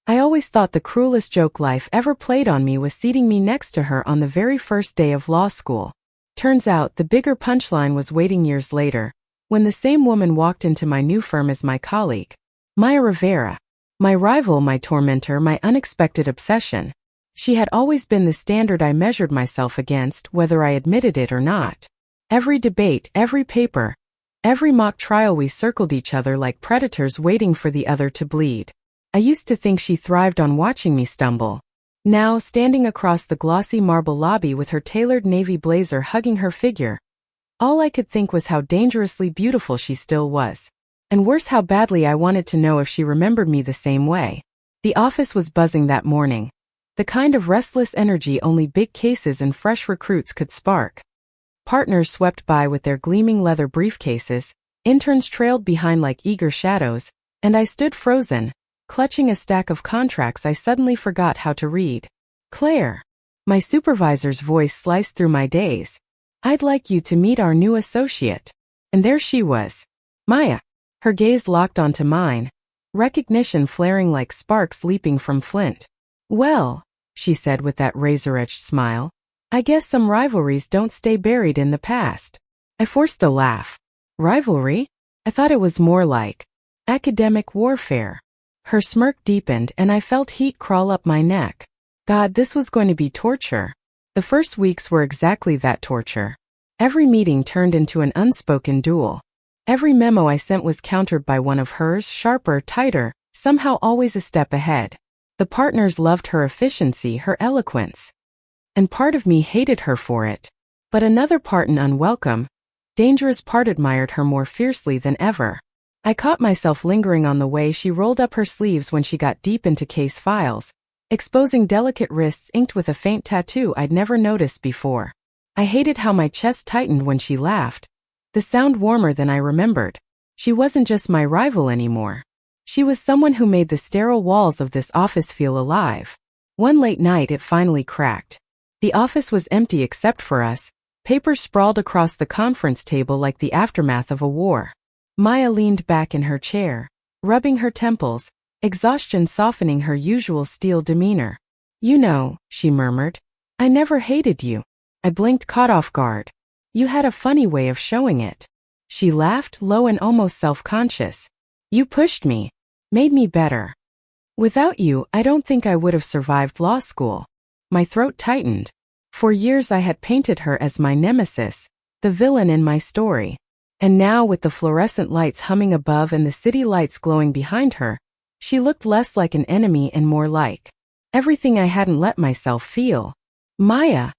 I always thought the cruelest joke life ever played on me was seating me next to her on the very first day of law school. Turns out the bigger punchline was waiting years later, when the same woman walked into my new firm as my colleague. Maya Rivera. My rival, my tormentor, my unexpected obsession. She had always been the standard I measured myself against, whether I admitted it or not. Every debate, every paper, every mock trial we circled each other like predators waiting for the other to bleed. I used to think she thrived on watching me stumble. Now, standing across the glossy marble lobby with her tailored navy blazer hugging her figure, all I could think was how dangerously beautiful she still was. And worse, how badly I wanted to know if she remembered me the same way. The office was buzzing that morning. The kind of restless energy only big cases and fresh recruits could spark. Partners swept by with their gleaming leather briefcases, interns trailed behind like eager shadows, and I stood frozen, clutching a stack of contracts I suddenly forgot how to read. "Claire." My supervisor's voice sliced through my daze. "I'd like you to meet our new associate." And there she was. Maya. Her gaze locked onto mine, recognition flaring like sparks leaping from flint. "Well," she said with that razor-edged smile, "I guess some rivalries don't stay buried in the past." I forced a laugh. Rivalry? I thought it was more like academic warfare. Her smirk deepened and I felt heat crawl up my neck. God, this was going to be torture. The first weeks were exactly that, torture. Every meeting turned into an unspoken duel. Every memo I sent was countered by one of hers, sharper, tighter, somehow always a step ahead. The partners loved her efficiency, her eloquence. And part of me hated her for it. But another part, an unwelcome, dangerous part, admired her more fiercely than ever. I caught myself lingering on the way she rolled up her sleeves when she got deep into case files, exposing delicate wrists inked with a faint tattoo I'd never noticed before. I hated how my chest tightened when she laughed, the sound warmer than I remembered. She wasn't just my rival anymore. She was someone who made the sterile walls of this office feel alive. One late night it finally cracked. The office was empty except for us, papers sprawled across the conference table like the aftermath of a war. Maya leaned back in her chair, rubbing her temples, exhaustion softening her usual steel demeanor. "You know," she murmured, "I never hated you." I blinked, caught off guard. "You had a funny way of showing it." She laughed, low and almost self-conscious. "You pushed me, made me better. Without you, I don't think I would have survived law school." My throat tightened. For years I had painted her as my nemesis, the villain in my story. And now, with the fluorescent lights humming above and the city lights glowing behind her, she looked less like an enemy and more like everything I hadn't let myself feel. "Maya,"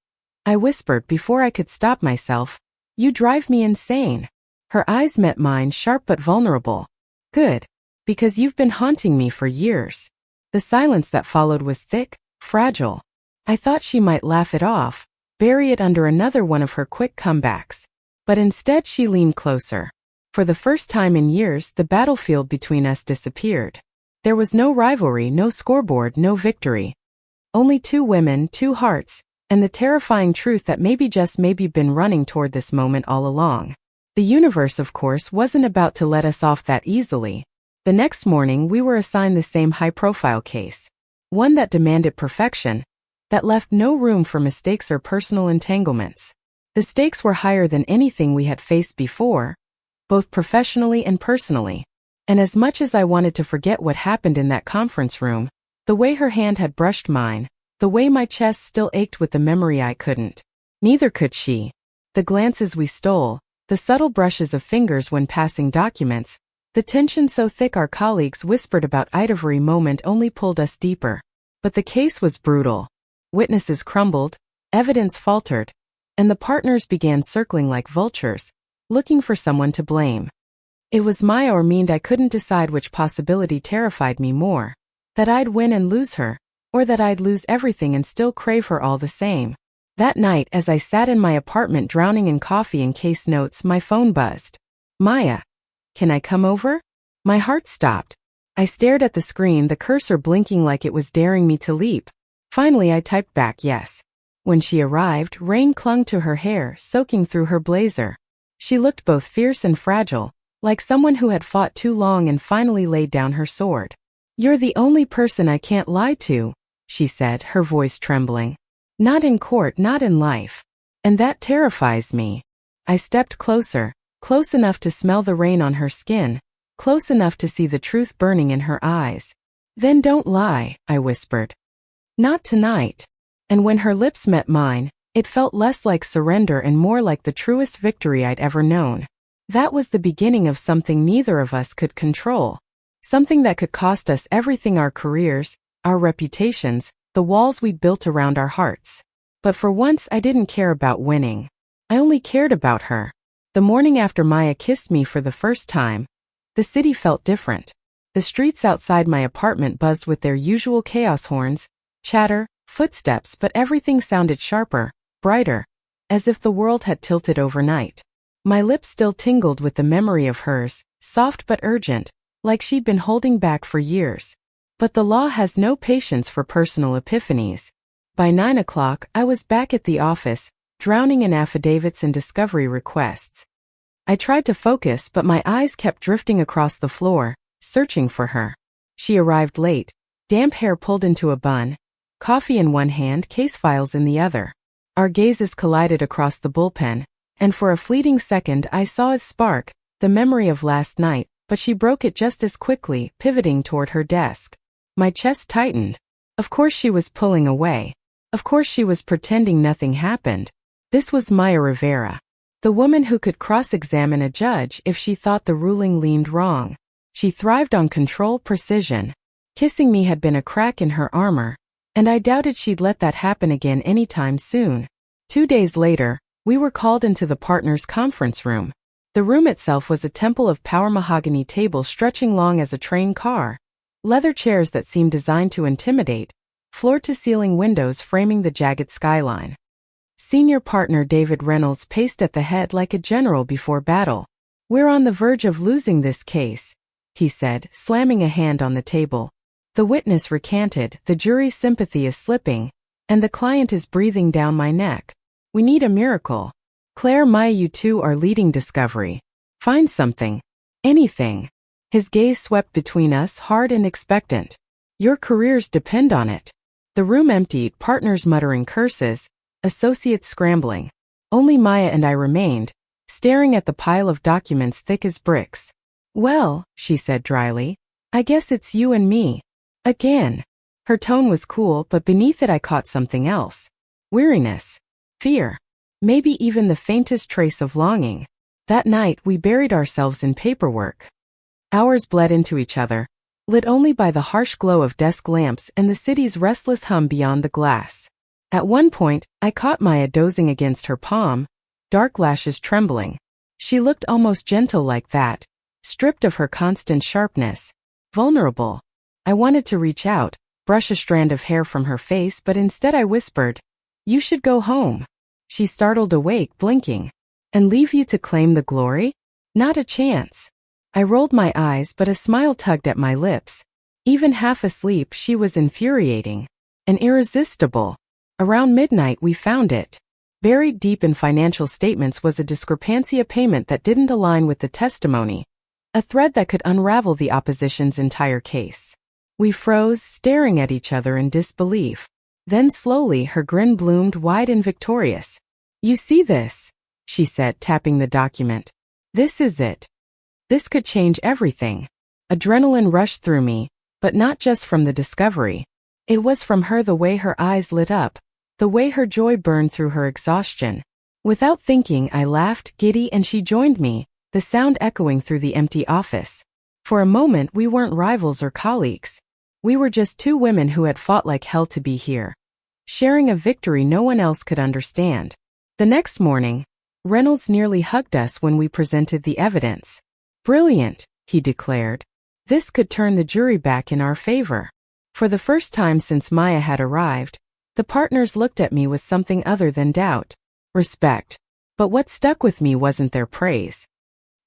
I whispered before I could stop myself, "you drive me insane." Her eyes met mine, sharp but vulnerable. "Good. Because you've been haunting me for years." The silence that followed was thick, fragile. I thought she might laugh it off, bury it under another one of her quick comebacks. But instead she leaned closer. For the first time in years, the battlefield between us disappeared. There was no rivalry, no scoreboard, no victory. Only two women, two hearts, and the terrifying truth that maybe, just maybe, been running toward this moment all along. The universe, of course, wasn't about to let us off that easily. The next morning we were assigned the same high-profile case. One that demanded perfection, that left no room for mistakes or personal entanglements. The stakes were higher than anything we had faced before, both professionally and personally. And as much as I wanted to forget what happened in that conference room, the way her hand had brushed mine, the way my chest still ached with the memory, I couldn't. Neither could she. The glances we stole, the subtle brushes of fingers when passing documents, the tension so thick our colleagues whispered about every moment only pulled us deeper. But the case was brutal. Witnesses crumbled, evidence faltered, and the partners began circling like vultures, looking for someone to blame. It was Maya or me, and I couldn't decide which possibility terrified me more, that I'd win and lose her, or that I'd lose everything and still crave her all the same. That night, as I sat in my apartment drowning in coffee and case notes, my phone buzzed. "Maya, can I come over?" My heart stopped. I stared at the screen, the cursor blinking like it was daring me to leap. Finally I typed back yes. When she arrived, rain clung to her hair, soaking through her blazer. She looked both fierce and fragile, like someone who had fought too long and finally laid down her sword. "You're the only person I can't lie to," she said, her voice trembling. "Not in court, not in life. And that terrifies me." I stepped closer, close enough to smell the rain on her skin, close enough to see the truth burning in her eyes. "Then don't lie," I whispered. "Not tonight." And when her lips met mine, it felt less like surrender and more like the truest victory I'd ever known. That was the beginning of something neither of us could control. Something that could cost us everything: our careers, our reputations, the walls we'd built around our hearts. But for once I didn't care about winning. I only cared about her. The morning after Maya kissed me for the first time, the city felt different. The streets outside my apartment buzzed with their usual chaos: horns, chatter, footsteps, but everything sounded sharper, brighter, as if the world had tilted overnight. My lips still tingled with the memory of hers, soft but urgent, like she'd been holding back for years. But the law has no patience for personal epiphanies. By 9 o'clock, I was back at the office, drowning in affidavits and discovery requests. I tried to focus, but my eyes kept drifting across the floor, searching for her. She arrived late, damp hair pulled into a bun, coffee in one hand, case files in the other. Our gazes collided across the bullpen, and for a fleeting second I saw it spark, the memory of last night, but she broke it just as quickly, pivoting toward her desk. My chest tightened. Of course she was pulling away. Of course she was pretending nothing happened. This was Maya Rivera, the woman who could cross-examine a judge if she thought the ruling leaned wrong. She thrived on control, precision. Kissing me had been a crack in her armor, and I doubted she'd let that happen again anytime soon. 2 days later, we were called into the partners' conference room. The room itself was a temple of power: mahogany tables stretching long as a train car, leather chairs that seemed designed to intimidate, floor-to-ceiling windows framing the jagged skyline. Senior partner David Reynolds paced at the head like a general before battle. "We're on the verge of losing this case," he said, slamming a hand on the table. "The witness recanted, the jury's sympathy is slipping, and the client is breathing down my neck. We need a miracle. Claire, Maya, you two are leading discovery. Find something. Anything." His gaze swept between us, hard and expectant. "Your careers depend on it." The room emptied, partners muttering curses, associates scrambling. Only Maya and I remained, staring at the pile of documents thick as bricks. "Well," she said dryly, "I guess it's you and me. Again." Her tone was cool, but beneath it I caught something else. Weariness. Fear. Maybe even the faintest trace of longing. That night we buried ourselves in paperwork. Hours bled into each other, lit only by the harsh glow of desk lamps and the city's restless hum beyond the glass. At one point, I caught Maya dozing against her palm, dark lashes trembling. She looked almost gentle like that, stripped of her constant sharpness, vulnerable. I wanted to reach out, brush a strand of hair from her face, but instead I whispered, "You should go home." She startled awake, blinking. "And leave you to claim the glory? Not a chance." I rolled my eyes, but a smile tugged at my lips. Even half asleep, she was infuriating and irresistible. Around midnight we found it. Buried deep in financial statements was a discrepancy, a payment that didn't align with the testimony, a thread that could unravel the opposition's entire case. We froze, staring at each other in disbelief. Then slowly her grin bloomed wide and victorious. "You see this?" she said, tapping the document. "This is it. This could change everything." Adrenaline rushed through me, but not just from the discovery. It was from her, the way her eyes lit up, the way her joy burned through her exhaustion. Without thinking, I laughed, giddy, and she joined me, the sound echoing through the empty office. For a moment we weren't rivals or colleagues. We were just two women who had fought like hell to be here, sharing a victory no one else could understand. The next morning, Reynolds nearly hugged us when we presented the evidence. "Brilliant," he declared. "This could turn the jury back in our favor." For the first time since Maya had arrived, the partners looked at me with something other than doubt. Respect. But what stuck with me wasn't their praise.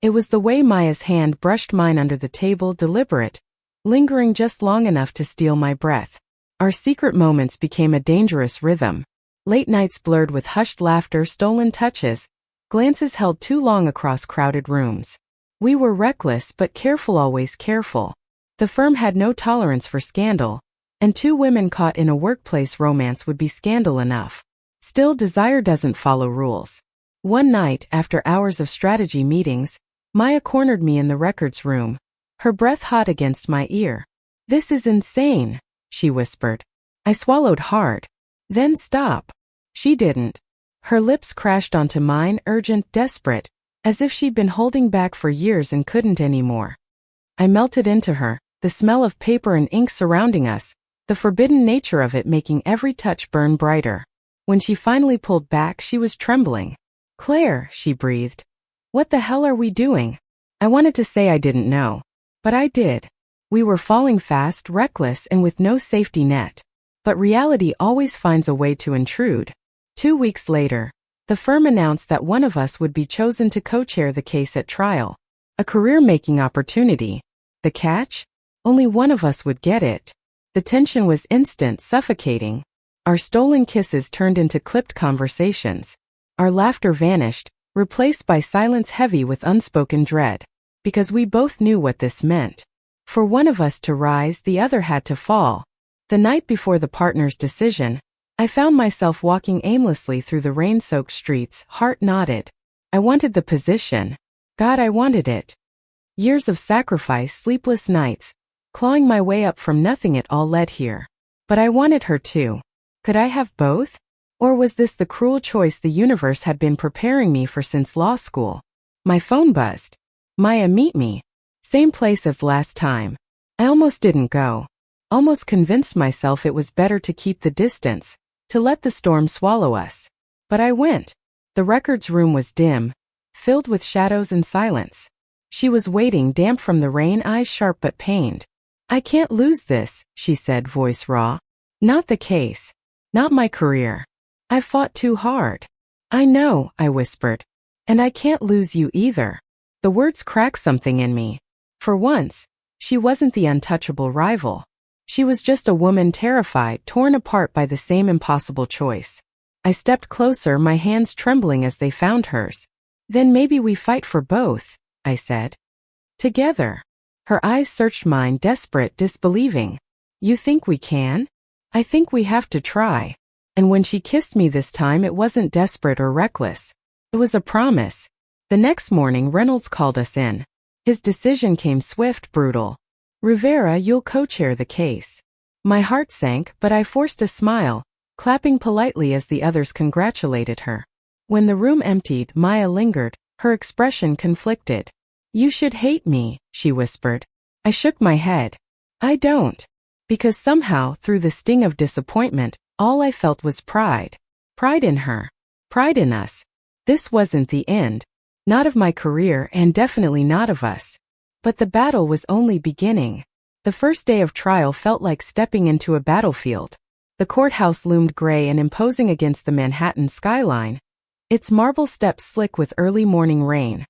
It was the way Maya's hand brushed mine under the table, deliberate, lingering just long enough to steal my breath. Our secret moments became a dangerous rhythm. Late nights blurred with hushed laughter, stolen touches, glances held too long across crowded rooms. We were reckless but careful, always careful. The firm had no tolerance for scandal, and two women caught in a workplace romance would be scandal enough. Still, desire doesn't follow rules. One night, after hours of strategy meetings, Maya cornered me in the records room, her breath hot against my ear. "This is insane," she whispered. I swallowed hard. "Then stop." She didn't. Her lips crashed onto mine, urgent, desperate, as if she'd been holding back for years and couldn't anymore. I melted into her, the smell of paper and ink surrounding us, the forbidden nature of it making every touch burn brighter. When she finally pulled back, she was trembling. "Claire," she breathed. "What the hell are we doing?" I wanted to say I didn't know. But I did. We were falling fast, reckless, and with no safety net. But reality always finds a way to intrude. 2 weeks later, the firm announced that one of us would be chosen to co-chair the case at trial. A career-making opportunity. The catch? Only one of us would get it. The tension was instant, suffocating. Our stolen kisses turned into clipped conversations. Our laughter vanished, replaced by silence heavy with unspoken dread. Because we both knew what this meant. For one of us to rise, the other had to fall. The night before the partner's decision, I found myself walking aimlessly through the rain-soaked streets, heart knotted. I wanted the position. God, I wanted it. Years of sacrifice, sleepless nights, clawing my way up from nothing, it all led here. But I wanted her too. Could I have both? Or was this the cruel choice the universe had been preparing me for since law school? My phone buzzed. "Maya, meet me." Same place as last time. I almost didn't go. Almost convinced myself it was better to keep the distance, to let the storm swallow us. But I went. The records room was dim, filled with shadows and silence. She was waiting, damp from the rain, eyes sharp but pained. "I can't lose this," she said, voice raw. "Not the case. Not my career. I've fought too hard." "I know," I whispered. "And I can't lose you either." The words cracked something in me. For once, she wasn't the untouchable rival. She was just a woman terrified, torn apart by the same impossible choice. I stepped closer, my hands trembling as they found hers. "Then maybe we fight for both," I said. "Together." Her eyes searched mine, desperate, disbelieving. "You think we can?" "I think we have to try." And when she kissed me this time, it wasn't desperate or reckless. It was a promise. The next morning, Reynolds called us in. His decision came swift, brutal. "Rivera, you'll co-chair the case." My heart sank, but I forced a smile, clapping politely as the others congratulated her. When the room emptied, Maya lingered, her expression conflicted. "You should hate me," she whispered. I shook my head. "I don't." Because somehow, through the sting of disappointment, all I felt was pride. Pride in her. Pride in us. This wasn't the end. Not of my career, and definitely not of us. But the battle was only beginning. The first day of trial felt like stepping into a battlefield. The courthouse loomed gray and imposing against the Manhattan skyline, its marble steps slick with early morning rain.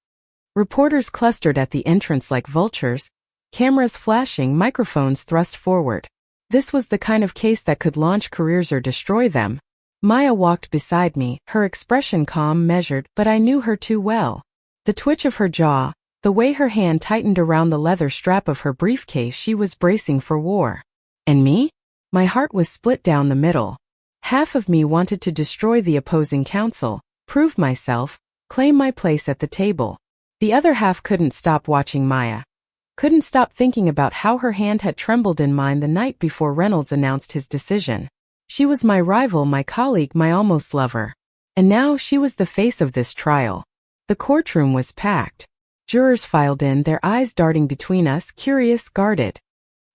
Reporters clustered at the entrance like vultures, cameras flashing, microphones thrust forward. This was the kind of case that could launch careers or destroy them. Maya walked beside me, her expression calm, measured, but I knew her too well. The twitch of her jaw, the way her hand tightened around the leather strap of her briefcase, she was bracing for war. And me? My heart was split down the middle. Half of me wanted to destroy the opposing counsel, prove myself, claim my place at the table. The other half couldn't stop watching Maya. Couldn't stop thinking about how her hand had trembled in mine the night before Reynolds announced his decision. She was my rival, my colleague, my almost lover. And now she was the face of this trial. The courtroom was packed. Jurors filed in, their eyes darting between us, curious, guarded.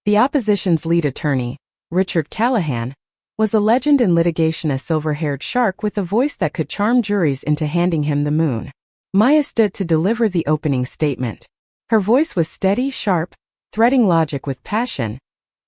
The opposition's lead attorney, Richard Callahan, was a legend in litigation, a silver-haired shark with a voice that could charm juries into handing him the moon. Maya stood to deliver the opening statement. Her voice was steady, sharp, threading logic with passion,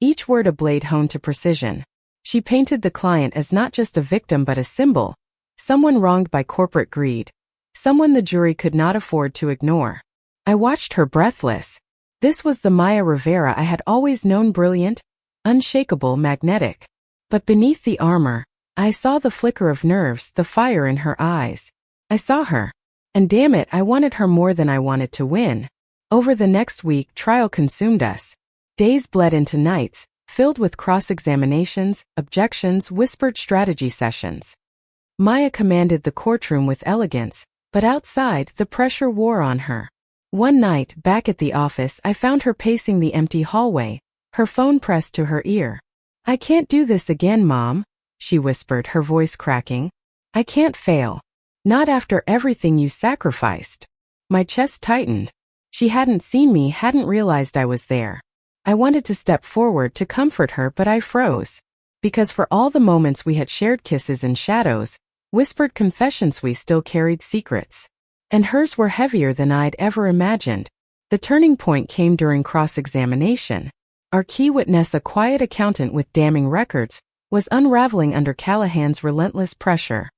each word a blade honed to precision. She painted the client as not just a victim but a symbol, someone wronged by corporate greed, someone the jury could not afford to ignore. I watched her breathless. This was the Maya Rivera I had always known, brilliant, unshakable, magnetic. But beneath the armor, I saw the flicker of nerves, the fire in her eyes. I saw her. And damn it, I wanted her more than I wanted to win. Over the next week, trial consumed us. Days bled into nights, filled with cross-examinations, objections, whispered strategy sessions. Maya commanded the courtroom with elegance, but outside, the pressure wore on her. One night, back at the office, I found her pacing the empty hallway, her phone pressed to her ear. "I can't do this again, Mom," she whispered, her voice cracking. "I can't fail. Not after everything you sacrificed." My chest tightened. She hadn't seen me, hadn't realized I was there. I wanted to step forward to comfort her, but I froze. Because for all the moments we had shared kisses in shadows, whispered confessions, we still carried secrets. And hers were heavier than I'd ever imagined. The turning point came during cross-examination. Our key witness, a quiet accountant with damning records, was unraveling under Callahan's relentless pressure.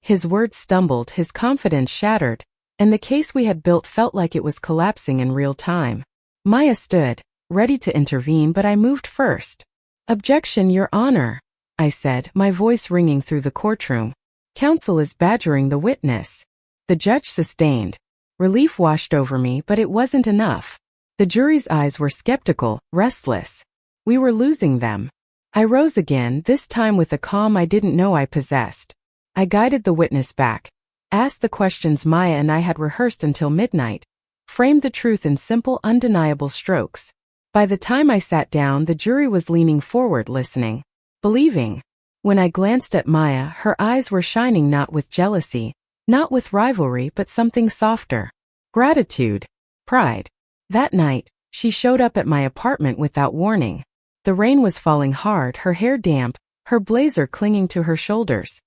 His words stumbled, his confidence shattered, and the case we had built felt like it was collapsing in real time. Maya stood, ready to intervene, but I moved first. "Objection, Your Honor," I said, my voice ringing through the courtroom. "Counsel is badgering the witness." The judge sustained. Relief washed over me, but it wasn't enough. The jury's eyes were skeptical, restless. We were losing them. I rose again, this time with a calm I didn't know I possessed. I guided the witness back, asked the questions Maya and I had rehearsed until midnight, framed the truth in simple, undeniable strokes. By the time I sat down, the jury was leaning forward, listening, believing. When I glanced at Maya, her eyes were shining, not with jealousy, not with rivalry, but something softer. Gratitude. Pride. That night, she showed up at my apartment without warning. The rain was falling hard, her hair damp, her blazer clinging to her shoulders.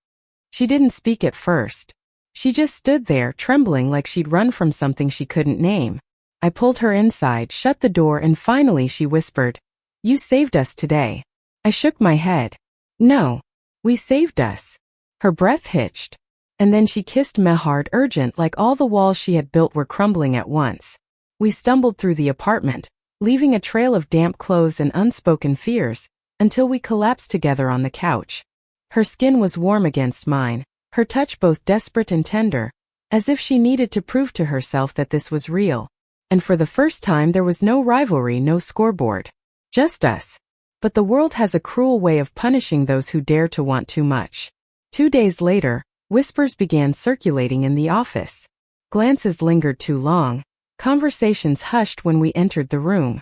She didn't speak at first. She just stood there, trembling like she'd run from something she couldn't name. I pulled her inside, shut the door, and finally she whispered, "You saved us today." I shook my head. "No. We saved us." Her breath hitched. And then she kissed me hard, urgent, like all the walls she had built were crumbling at once. We stumbled through the apartment, leaving a trail of damp clothes and unspoken fears, until we collapsed together on the couch. Her skin was warm against mine, her touch both desperate and tender, as if she needed to prove to herself that this was real. And for the first time there was no rivalry, no scoreboard. Just us. But the world has a cruel way of punishing those who dare to want too much. 2 days later, whispers began circulating in the office. Glances lingered too long, conversations hushed when we entered the room.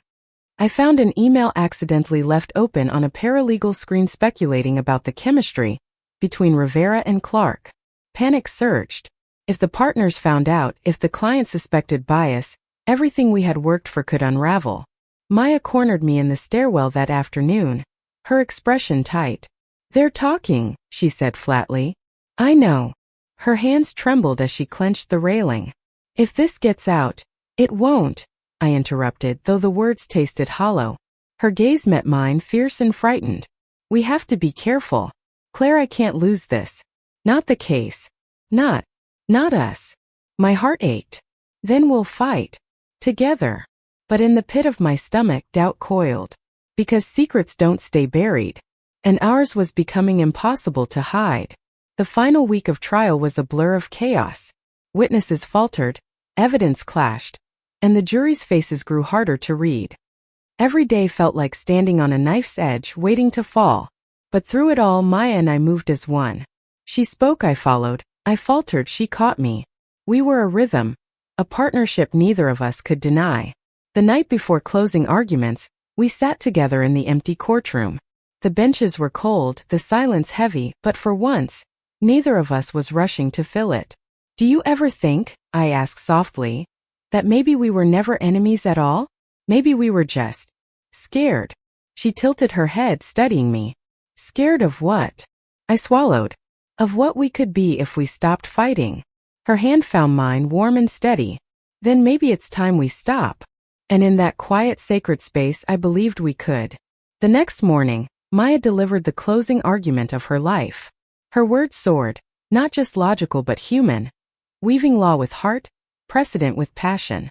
I found an email accidentally left open on a paralegal screen speculating about the chemistry between Rivera and Clark. Panic surged. If the partners found out, if the client suspected bias, everything we had worked for could unravel. Maya cornered me in the stairwell that afternoon, her expression tight. "They're talking," she said flatly. "I know." Her hands trembled as she clenched the railing. "If this gets out." "It won't," I interrupted, though the words tasted hollow. Her gaze met mine, fierce and frightened. "We have to be careful. Claire, I can't lose this. Not the case. Not us." My heart ached. "Then we'll fight. Together." But in the pit of my stomach, doubt coiled. Because secrets don't stay buried. And ours was becoming impossible to hide. The final week of trial was a blur of chaos. Witnesses faltered, evidence clashed, and the jury's faces grew harder to read. Every day felt like standing on a knife's edge, waiting to fall. But through it all, Maya and I moved as one. She spoke, I followed. I faltered, she caught me. We were a rhythm, a partnership neither of us could deny. The night before closing arguments, we sat together in the empty courtroom. The benches were cold, the silence heavy, but for once, neither of us was rushing to fill it. "Do you ever think," I asked softly, "that maybe we were never enemies at all? Maybe we were just scared?" She tilted her head, studying me. "Scared of what?" I swallowed. "Of what we could be if we stopped fighting." Her hand found mine, warm and steady. "Then maybe it's time we stop." And in that quiet, sacred space, I believed we could. The next morning, Maya delivered the closing argument of her life. Her words soared, not just logical but human, weaving law with heart, precedent with passion.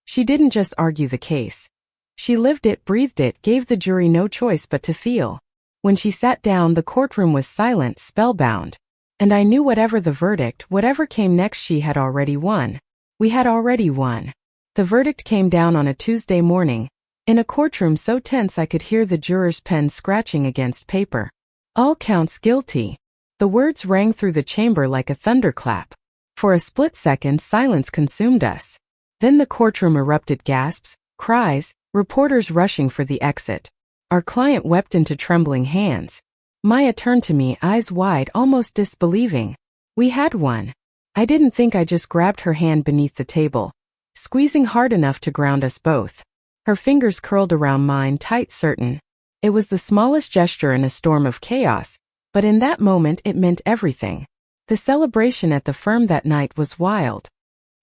She didn't just argue the case. She lived it, breathed it, gave the jury no choice but to feel. When she sat down, the courtroom was silent, spellbound. And I knew whatever the verdict, whatever came next, she had already won. We had already won. The verdict came down on a Tuesday morning, In a courtroom so tense I could hear the juror's pen scratching against paper. All counts guilty. The words rang through the chamber like a thunderclap. For a split second, silence consumed us. Then the courtroom erupted gasps, cries, reporters rushing for the exit. Our client wept into trembling hands. Maya turned to me, eyes wide, almost disbelieving. We had won. I didn't think. I just grabbed her hand beneath the table, squeezing hard enough to ground us both. Her fingers curled around mine, tight, certain. It was the smallest gesture in a storm of chaos, but in that moment it meant everything. The celebration at the firm that night was wild.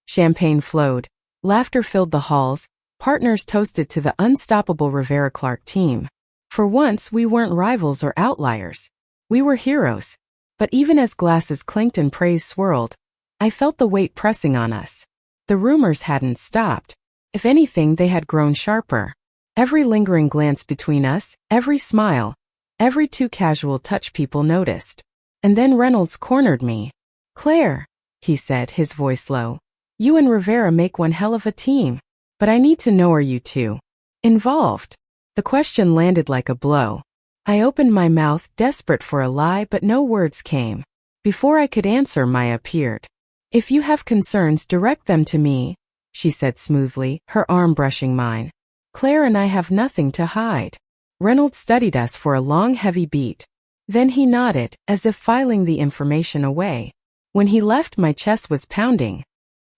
Champagne flowed. Laughter filled the halls. Partners toasted to the unstoppable Rivera-Clark team. For once, we weren't rivals or outliers. We were heroes. But even as glasses clinked and praise swirled, I felt the weight pressing on us. The rumors hadn't stopped. If anything, they had grown sharper. Every lingering glance between us, every smile, every too casual touch people noticed. And then Reynolds cornered me. "Claire," he said, his voice low, "you and Rivera make one hell of a team. But I need to know, are you two involved?" The question landed like a blow. I opened my mouth, desperate for a lie, but no words came. Before I could answer, Maya appeared. "If you have concerns, direct them to me," she said smoothly, her arm brushing mine. "Claire and I have nothing to hide." Reynolds studied us for a long, heavy beat. Then he nodded, as if filing the information away. When he left, my chest was pounding.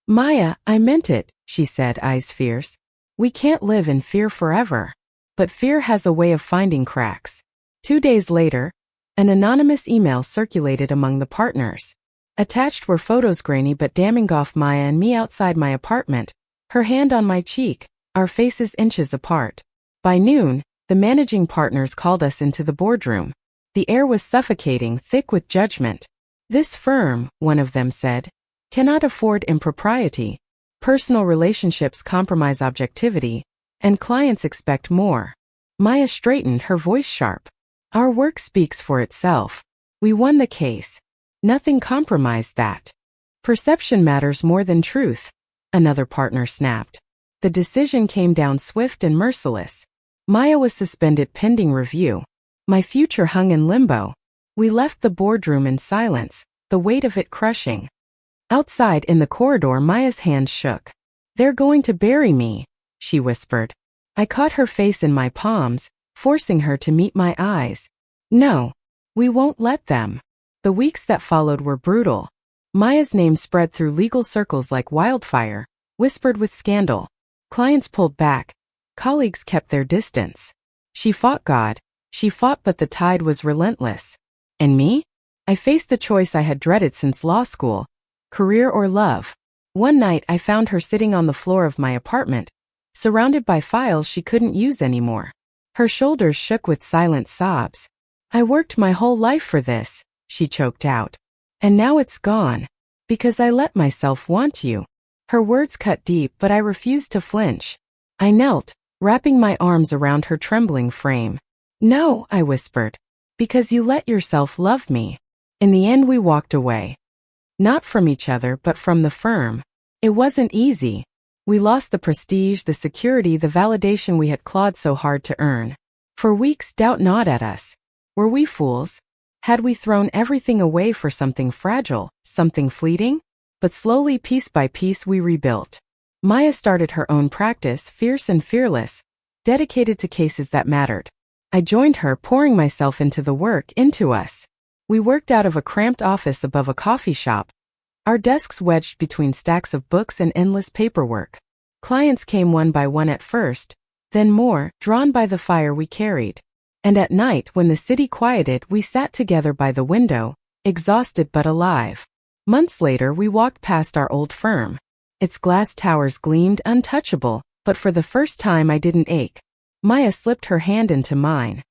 "Maya, I meant it," she said, eyes fierce. "We can't live in fear forever. But fear has a way of finding cracks." 2 days later, an anonymous email circulated among the partners. Attached were photos, grainy but damning, of Maya and me outside my apartment, her hand on my cheek, our faces inches apart. By noon, the managing partners called us into the boardroom. The air was suffocating, thick with judgment. "This firm," one of them said, "cannot afford impropriety. Personal relationships compromise objectivity, and clients expect more." Maya straightened, her voice sharp. "Our work speaks for itself. We won the case. Nothing compromised that." "Perception matters more than truth," another partner snapped. The decision came down swift and merciless. Maya was suspended pending review. My future hung in limbo. We left the boardroom in silence, the weight of it crushing. Outside in the corridor, Maya's hands shook. "They're going to bury me," she whispered. I caught her face in my palms, forcing her to meet my eyes. "No, we won't let them." The weeks that followed were brutal. Maya's name spread through legal circles like wildfire, whispered with scandal. Clients pulled back. Colleagues kept their distance. She fought God. She fought, but the tide was relentless. And me? I faced the choice I had dreaded since law school: career or love. One night I found her sitting on the floor of my apartment, surrounded by files she couldn't use anymore. Her shoulders shook with silent sobs. "I worked my whole life for this," she choked out. "And now it's gone. Because I let myself want you." Her words cut deep, but I refused to flinch. I knelt, wrapping my arms around her trembling frame. "No," I whispered. "Because you let yourself love me." In the end, we walked away. Not from each other, but from the firm. It wasn't easy. We lost the prestige, the security, the validation we had clawed so hard to earn. For weeks, doubt gnawed at us. Were we fools? Had we thrown everything away for something fragile, something fleeting? But slowly, piece by piece, we rebuilt. Maya started her own practice, fierce and fearless, dedicated to cases that mattered. I joined her, pouring myself into the work, into us. We worked out of a cramped office above a coffee shop, our desks wedged between stacks of books and endless paperwork. Clients came one by one at first, then more, drawn by the fire we carried. And at night, when the city quieted, we sat together by the window, exhausted but alive. Months later, we walked past our old firm. Its glass towers gleamed, untouchable, but for the first time I didn't ache. Maya slipped her hand into mine.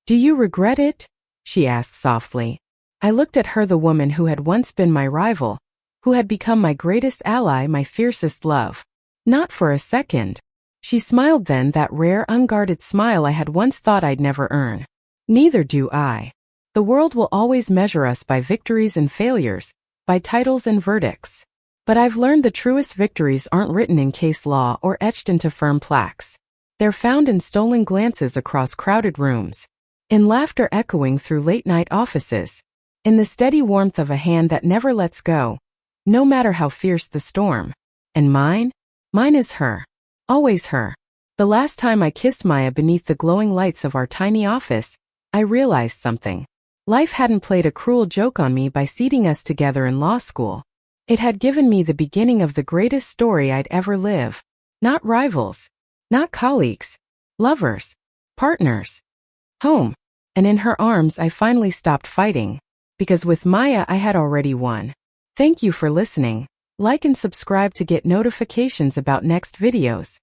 "Do you regret it?" she asked softly. I looked at her, the woman who had once been my rival, who had become my greatest ally, my fiercest love. Not for a second. She smiled then, that rare, unguarded smile I had once thought I'd never earn. "Neither do I. The world will always measure us by victories and failures, by titles and verdicts. But I've learned the truest victories aren't written in case law or etched into firm plaques. They're found in stolen glances across crowded rooms, in laughter echoing through late-night offices, in the steady warmth of a hand that never lets go, no matter how fierce the storm. And mine? Mine is her. Always her. The last time I kissed Maya beneath the glowing lights of our tiny office, I realized something. Life hadn't played a cruel joke on me by seating us together in law school. It had given me the beginning of the greatest story I'd ever live. Not rivals. Not colleagues. Lovers. Partners. Home. And in her arms I finally stopped fighting. Because with Maya I had already won. Thank you for listening. Like and subscribe to get notifications about next videos.